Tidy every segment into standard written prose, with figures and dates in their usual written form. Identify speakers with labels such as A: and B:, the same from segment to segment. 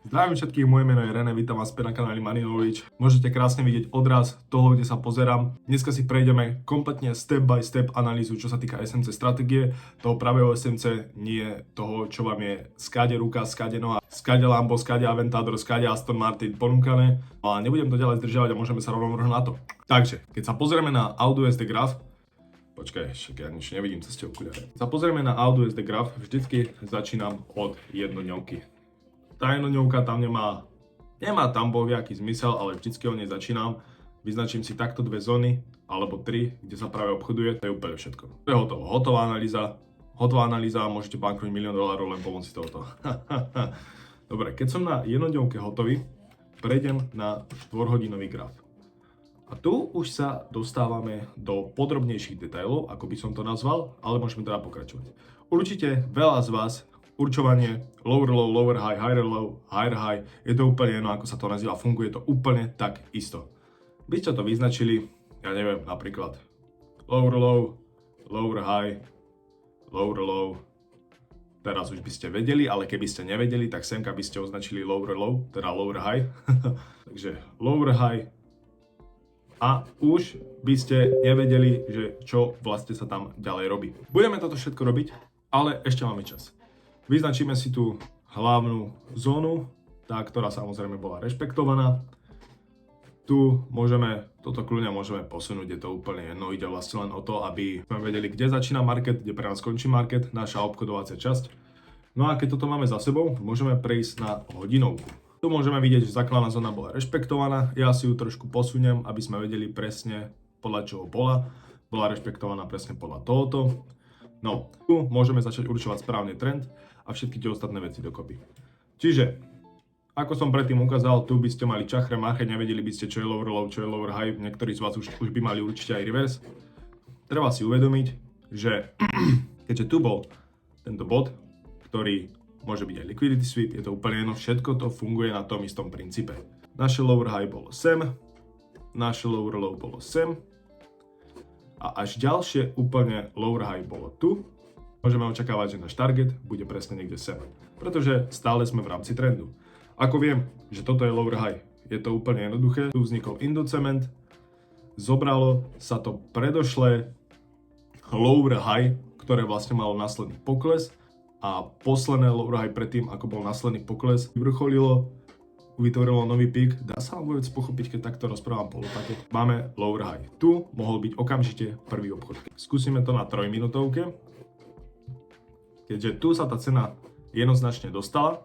A: Zdravím všetkých, moje meno je René, vítam vás späť na kanáli Money Knowledge. Môžete krásne vidieť odraz toho, kde sa pozerám. Dneska si prejdeme kompletne step by step analýzu, čo sa týka SMC stratégie, toho pravého SMC, nie toho, čo vám je skáde ruka, skáde noha, skáde Lambo, skáde Aventador, skáde Aston Martin ponúkané. A nebudem to ďalej zdržiavať a môžeme sa rovno vrhnúť na to. Takže, keď sa pozrieme na AutoUSD graf, počkaj, ešte ja nič nevidím cez tie okuliare. Keď sa pozrieme na AutoUSD graf, vždycky začínam od jednodňovky. Tá jednodňovka tam nemá tam bohviaký zmysel, ale vždycky o nej začínam. Vyznačím si takto dve zóny, alebo tri, kde sa práve obchoduje, to je úplne všetko. To je hotovo. Hotová analýza a môžete banknúť $1 000 000 len pomoci tohoto. Dobre, keď som na jednodňovke hotový, prejdem na 4-hodinový graf. A tu už sa dostávame do podrobnejších detailov, ako by som to nazval, ale môžeme teda pokračovať. Určite veľa z vás určovanie lower low, lower high, higher low, higher high, je to úplne jedno, ako sa to nazýva, funguje to úplne tak isto. Vy ste to vyznačili, ja neviem, napríklad lower low, lower high, lower low, teraz už by ste vedeli, ale keby ste nevedeli, tak semka by ste označili lower low, teda lower high, takže lower high a už by ste nevedeli, že čo vlastne sa tam ďalej robí. Budeme toto všetko robiť, ale ešte máme čas. Vyznačíme si tú hlavnú zónu, tá, ktorá samozrejme bola rešpektovaná. Tu toto kľudne môžeme posunúť, je to úplne jedno, ide vlastne len o to, aby sme vedeli, kde začína market, kde pre nás končí market, naša obchodovacia časť. No a keď toto máme za sebou, môžeme prejsť na hodinovku. Tu môžeme vidieť, že základná zóna bola rešpektovaná, ja si ju trošku posuniem, aby sme vedeli presne podľa čoho bola rešpektovaná presne podľa tohoto. No, tu môžeme začať určovať správny trend a všetky tie ostatné veci dokopy. Čiže, ako som predtým ukázal, tu by ste mali čachre máche, nevedeli by ste, čo je lower low, čo je lower high, niektorí z vás už by mali určite aj reverse. Treba si uvedomiť, že keďže tu bol tento bod, ktorý môže byť aj liquidity sweep, je to úplne jedno, všetko to funguje na tom istom princípe. Naše lower high bolo sem, naše lower low bolo sem a až ďalšie úplne lower high bolo tu. Môžeme očakávať, že náš target bude presne niekde sem, pretože stále sme v rámci trendu. Ako viem, že toto je lower high, je to úplne jednoduché. Tu vznikol Indocement, zobralo sa to predošlé lower high, ktoré vlastne malo následný pokles a posledné lower high predtým, ako bol následný pokles, vyvrcholilo, vytvorilo nový pík. Dá sa vám vôbec pochopiť, keď takto rozprávam polopate? Máme lower high. Tu mohol byť okamžite prvý obchod. Skúsime to na 3 minútovke. Keďže tu sa tá cena jednoznačne dostala,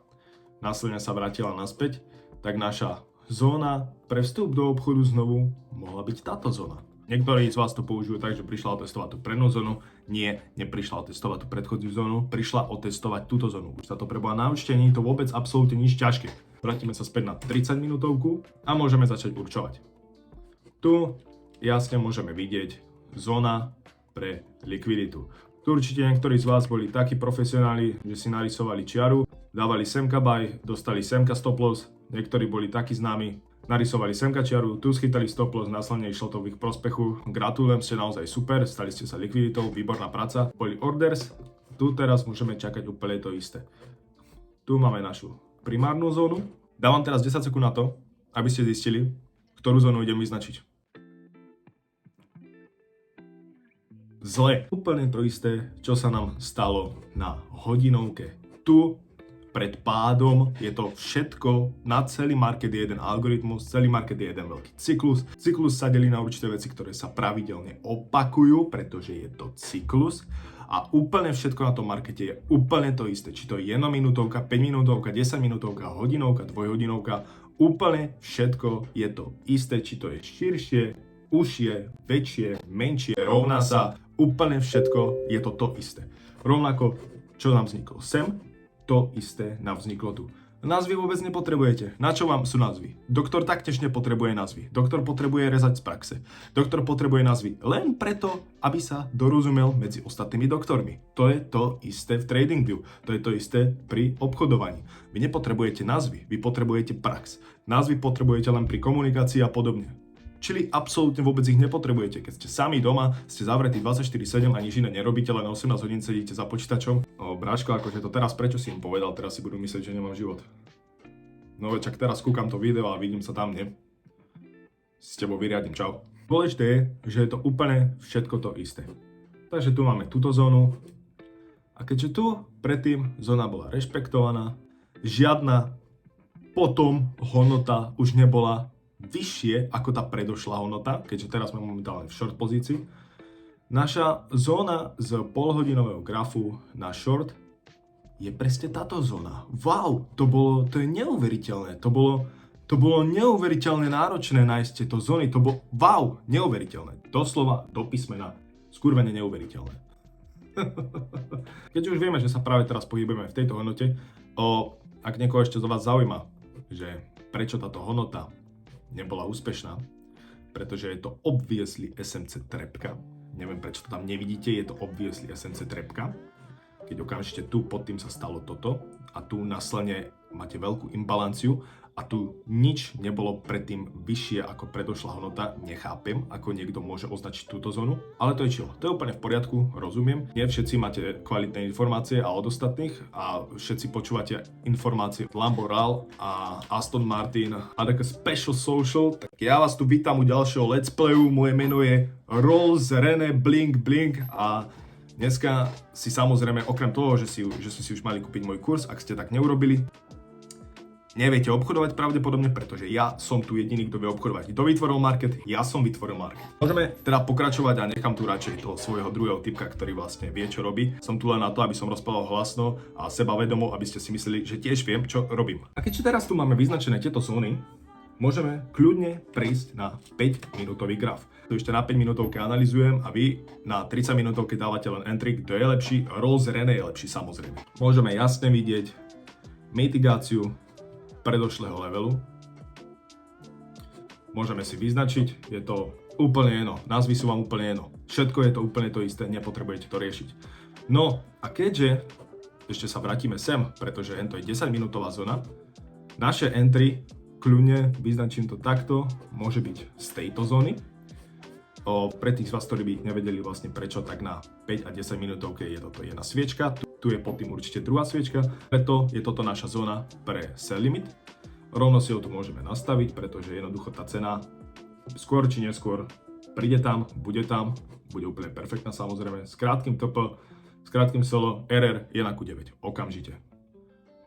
A: následne sa vrátila naspäť, tak naša zóna pre vstup do obchodu znovu mohla byť táto zóna. Niektorí z vás to použijú tak, že prišla otestovať tú prednú zónu. Nie, neprišla otestovať tú predchodziu zónu, prišla otestovať túto zónu. Už sa to preboha na účte, nie je to vôbec absolútne nič ťažké. Vrátime sa späť na 30 minútovku a môžeme začať určovať. Tu jasne môžeme vidieť zóna pre likviditu. Tu určite niektorí z vás boli takí profesionáli, že si narysovali čiaru, dávali semka buy, dostali semka stop loss, niektorí boli takí známi, narysovali semka čiaru, tu schytali stop loss, následne išlo to v ich prospechu. Gratulujem, ste naozaj super, stali ste sa likviditou, výborná práca. Boli orders, tu teraz môžeme čakať úplne to isté. Tu máme našu primárnu zónu. Dávam teraz 10 sekúnd na to, aby ste zistili, ktorú zónu idem vyznačiť. Zle. Úplne to isté, čo sa nám stalo na hodinovke. Tu pred pádom je to všetko, na celý market je jeden algoritmus, celý market je jeden veľký cyklus. Cyklus sa delí na určité veci, ktoré sa pravidelne opakujú, pretože je to cyklus. A úplne všetko na tom markete je úplne to isté. Či to je 1 minútovka, 5 minútovka, 10 minútovka, hodinovka, 2-hodinovka. Úplne všetko je to isté. Či to je širšie, užšie, väčšie, menšie, rovná sa. Úplne všetko je to isté. Rovnako, čo nám vzniklo sem, to isté nám vzniklo tu. Názvy vôbec nepotrebujete. Na čo vám sú názvy? Doktor taktiež nepotrebuje názvy. Doktor potrebuje rezať z praxe. Doktor potrebuje názvy len preto, aby sa dorozumel medzi ostatnými doktormi. To je to isté v TradingView. To je to isté pri obchodovaní. Vy nepotrebujete názvy, vy potrebujete prax. Názvy potrebujete len pri komunikácii a podobne. Čili absolútne vôbec ich nepotrebujete. Keď ste sami doma, ste zavretí 24/7 a nič iné nerobíte, len 18 hodín sedíte za počítačom. Bráško, akože to teraz prečo si im povedal, teraz si budú myslieť, že nemám život. No veď čak teraz kúkam to video a vidím sa tam, nie? S tebou vyriadím, čau. Dôležité je, že je to úplne všetko to isté. Takže tu máme túto zónu. A keďže tu predtým zóna bola rešpektovaná, žiadna potom hodnota už nebola vyššie ako tá predošlá hodnota, keďže teraz sme momentálne v short pozícii. Naša zóna z polhodinového grafu na short je presne táto zóna. Wow, to je neuveriteľné. To bolo neuveriteľne náročné nájsť tieto zóny. To bolo, wow, neuveriteľné. Doslova do písmena. Skurvene neuveriteľné. Keď už vieme, že sa práve teraz pohybujeme v tejto hodnote, ak niekoho ešte z vás zaujíma, že prečo táto hodnota nebola úspešná, pretože je to obviously SMC trepka. Neviem, prečo to tam nevidíte, je to obviously SMC trepka. Keď okamžite tu pod tým sa stalo toto a tu následne máte veľkú imbalanciu a tu nič nebolo predtým vyššie ako predošlá hodnota, nechápem, ako niekto môže označiť túto zónu, ale to je chill, to je úplne v poriadku, rozumiem. Nie všetci máte kvalitné informácie a od ostatných a všetci počúvate informácie Lambo RAL a Aston Martin a také special social, tak ja vás tu vítam u ďalšieho let's playu, moje meno je Rolls René Blink a dneska si samozrejme, okrem toho, že ste si už mali kúpiť môj kurz, ak ste tak neurobili, neviete obchodovať pravdepodobne, pretože ja som tu jediný, kto vie obchodovať. Kto vytvoril market? Ja som vytvoril market. Môžeme teda pokračovať a nechám tu radšej toho svojho druhého typka, ktorý vlastne vie, čo robí. Som tu len na to, aby som rozprával hlasno a sebavedomo, aby ste si mysleli, že tiež viem, čo robím. A keďže teraz tu máme vyznačené tieto zóny, môžeme kľudne prísť na 5-minútový graf. Tu ešte na 5 minútovke analyzujem a vy na 30 minútovke dávate len entry, kto je lepší. Rolls René je lepší samozrejme. Môžeme jasne vidieť mitigáciu predošlého levelu. Môžeme si vyznačiť, je to úplne jedno, názvy sú vám úplne jedno. Všetko je to úplne to isté, nepotrebujete to riešiť. No a keďže, ešte sa vrátime sem, pretože to je 10 minútová zóna, naše entry, kľudne vyznačím to takto, môže byť z tejto zóny. Pre tých z vás, ktorí by nevedeli vlastne prečo, tak na 5 a 10 minútovke je toto jedna sviečka. Tu je pod tým určite druhá sviečka, preto je toto naša zóna pre sell limit. Rovno si ho tu môžeme nastaviť, pretože jednoducho tá cena skôr či neskôr príde tam, bude úplne perfektná samozrejme. S krátkym TP, s krátkym solo, RR je na Q9, okamžite.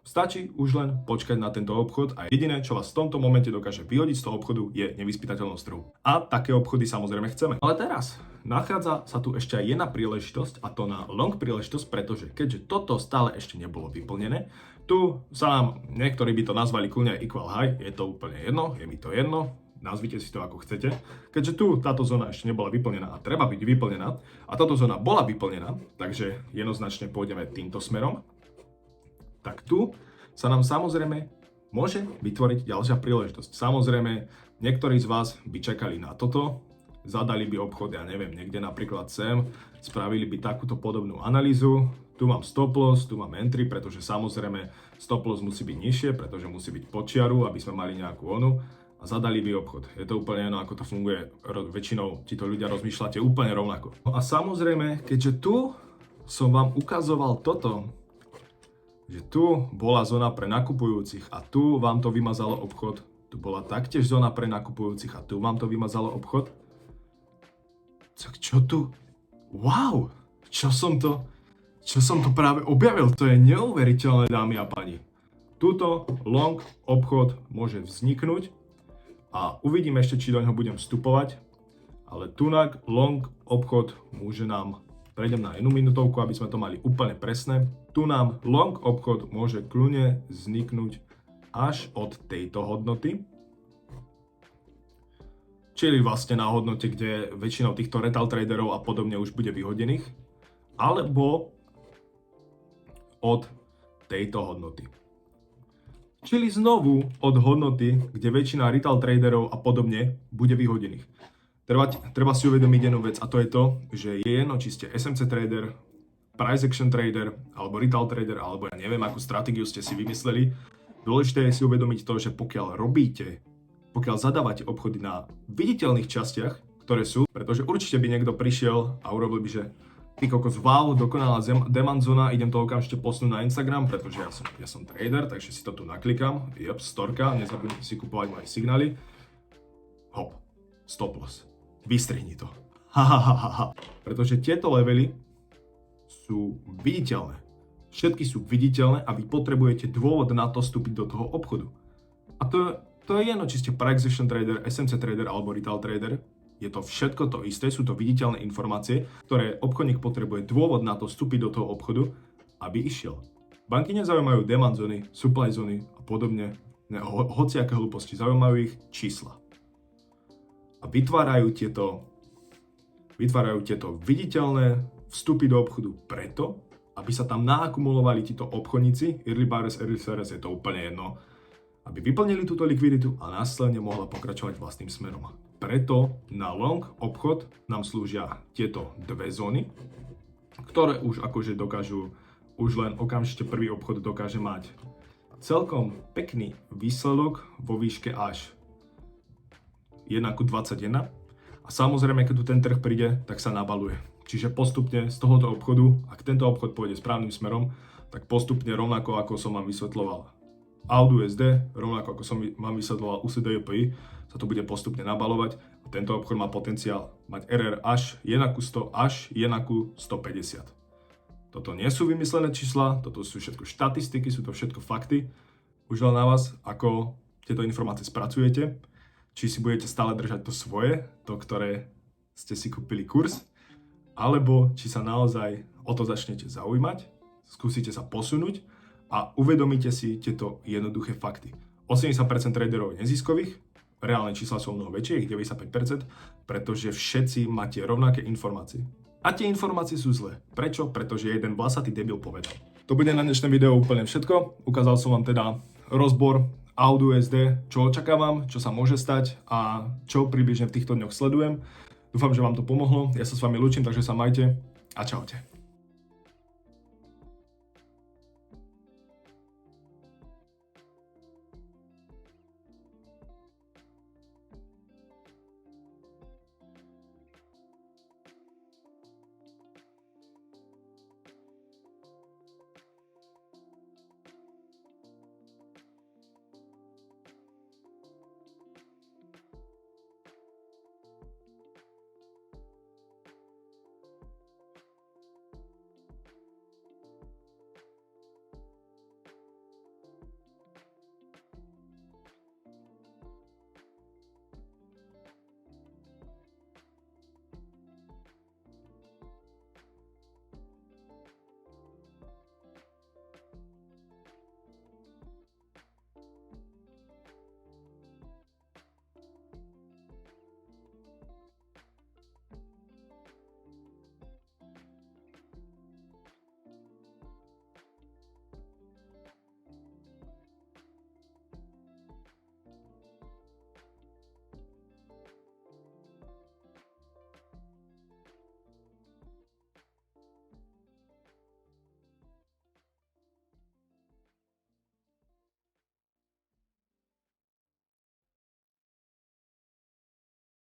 A: Stačí už len počkať na tento obchod a jediné, čo vás v tomto momente dokáže vyhodiť z toho obchodu, je nevyspytateľnosť trhu. A také obchody samozrejme chceme. Ale teraz nachádza sa tu ešte aj jedna príležitosť, a to na long príležitosť, pretože keďže toto stále ešte nebolo vyplnené, tu sa nám, niektorí by to nazvali kľudne equal high, je to úplne jedno, je mi to jedno, nazvite si to ako chcete. Keďže tu táto zóna ešte nebola vyplnená a treba byť vyplnená, a táto zóna bola vyplnená, takže jednoznačne pôjdeme týmto smerom, tak tu sa nám samozrejme môže vytvoriť ďalšia príležitosť. Samozrejme, niektorí z vás by čakali na toto, zadali by obchod, ja neviem, niekde napríklad sem, spravili by takúto podobnú analýzu, tu mám stop loss, tu mám entry, pretože samozrejme stop loss musí byť nižšie, pretože musí byť pod čiaru, aby sme mali nejakú onu, a zadali by obchod. Je to úplne jedno, ako to funguje, väčšinou títo ľudia rozmýšľate úplne rovnako. No a samozrejme, keďže tu som vám ukazoval toto, že tu bola zóna pre nakupujúcich a tu vám to vymazalo obchod, tu bola taktiež zóna pre nakupujúcich a tu vám to vymazalo obchod. Tak čo tu? Wow! Čo som to práve objavil? To je neuveriteľné, dámy a pani. Tuto long obchod môže vzniknúť a uvidím ešte, či do neho budem vstupovať, ale tunak long obchod môže nám, prejdem na 1 minútovku, aby sme to mali úplne presné. Tu nám long obchod môže kľudne vzniknúť až od tejto hodnoty. Čili vlastne na hodnote, kde väčšinou týchto retail traderov a podobne už bude vyhodených. Alebo od tejto hodnoty. Čili znovu od hodnoty, kde väčšina retail traderov a podobne bude vyhodených. Treba si uvedomiť jednu vec a to je to, že je jedno, či ste SMC trader, price action trader, alebo retail trader, alebo ja neviem, akú stratégiu ste si vymysleli. Dôležité je si uvedomiť to, že pokiaľ zadávate obchody na viditeľných častiach, ktoré sú, pretože určite by niekto prišiel a urobil by, že ty kokos, wow, dokonalá demand zóna, idem to okamžite posunúť na Instagram, pretože ja som trader, takže si to tu naklikám, storka, nezabudnite si kupovať moje signály, hop, stop loss, vystrihni to, pretože tieto levely sú viditeľné, všetky sú viditeľné a vy potrebujete dôvod na to vstúpiť do toho obchodu. A to je jedno, či ste pre-execution trader, SMC trader alebo retail trader, je to všetko to isté, sú to viditeľné informácie, ktoré obchodník potrebuje dôvod na to vstúpiť do toho obchodu, aby išiel. Banky nezaujímajú demand zóny, supply zóny a podobne, hociaké hlúposti, zaujímajú ich čísla. A vytvárajú tieto viditeľné vstupy do obchodu preto, aby sa tam naakumulovali títo obchodníci, early buyers, early sellers, je to úplne jedno, aby vyplnili túto likviditu a následne mohla pokračovať vlastným smerom. Preto na long obchod nám slúžia tieto dve zóny, ktoré už akože dokážu, už len okamžite prvý obchod dokáže mať celkom pekný výsledok vo výške až 1:21 a samozrejme, keď tu ten trh príde, tak sa nabaluje. Čiže postupne z tohoto obchodu, ak tento obchod pôjde správnym smerom, tak postupne rovnako ako som vám vysvetľoval AUD/USD, rovnako ako som vám vysvetľoval USD/JPY, sa to bude postupne nabalovať a tento obchod má potenciál mať RR až 1:100 až 1:150. Toto nie sú vymyslené čísla, toto sú všetko štatistiky, sú to všetko fakty. Už len na vás, ako tieto informácie spracujete, či si budete stále držať to svoje, to, ktoré ste si kúpili kurz, alebo či sa naozaj o to začnete zaujímať, skúsite sa posunúť a uvedomíte si tieto jednoduché fakty. 80% traderov je neziskových, reálne čísla sú mnoho väčšie, ich 95%, pretože všetci máte rovnaké informácie. A tie informácie sú zlé. Prečo? Pretože jeden vlasatý debil povedal. To bude na dnešné video úplne všetko. Ukázal som vám teda rozbor AUD/USD, čo očakávam, čo sa môže stať a čo približne v týchto dňoch sledujem. Dúfam, že vám to pomohlo. Ja sa s vami lúčim, takže sa majte a čaute.